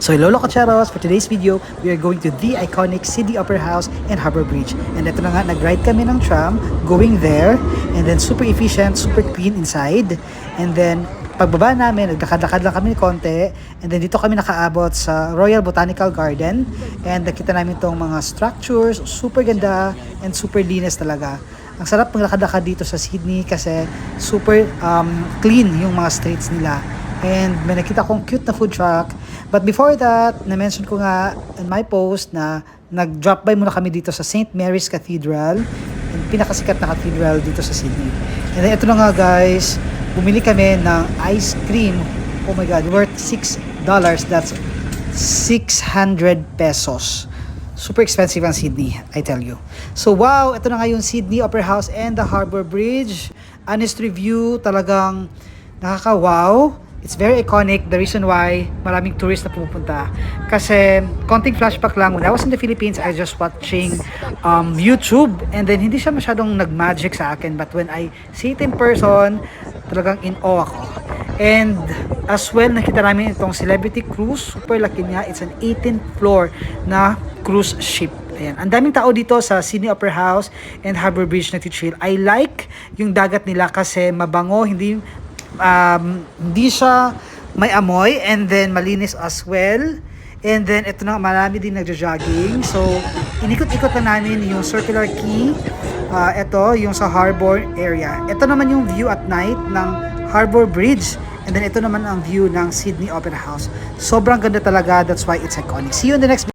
So hello Lococheros, for today's video, we are going to the iconic Sydney Opera House and Harbour Bridge. And ito na nga, nag-ride kami ng tram, going there, and then super efficient, super clean inside. And then, pagbaba namin, nagdakad-lakad lang kami konti, and then dito kami nakaabot sa Royal Botanical Garden. And nakita namin itong mga structures, super ganda, and super linis talaga. Ang sarap maglakad-lakad dito sa Sydney kasi super clean yung mga streets nila. And may nakita kong cute na food truck. But before that, na-mention ko nga in my post na nag-drop by muna kami dito sa St. Mary's Cathedral. Yung pinakasikat na cathedral dito sa Sydney. And then ito na nga guys, bumili kami ng ice cream. Oh my God, worth $6. That's 600 pesos. Super expensive ang Sydney, I tell you. So wow, ito na nga yung Sydney Opera House and the Harbour Bridge. Honest review, talagang nakaka-wow. It's very iconic. The reason why maraming tourists na pumupunta. Kasi, konting flashback lang. When I was in the Philippines, I was just watching YouTube. And then, hindi siya masyadong nag-magic sa akin. But when I see it in person, talagang in awe ako. And as well, nakita namin itong Celebrity Cruise. Super laki niya. It's an 18th floor na cruise ship. Ayan. Ang daming tao dito sa Sydney Opera House and Harbour Bridge na chill. I like yung dagat nila kasi mabango, hindi siya may amoy, and then malinis as well. And then ito na, marami din nagja-jogging. So inikot-ikot na namin yung Circular Quay. Ito yung sa Harbour area. Ito naman yung view at night ng Harbour Bridge. And then ito naman ang view ng Sydney Opera House. Sobrang ganda talaga, that's why it's iconic. See you in the next video.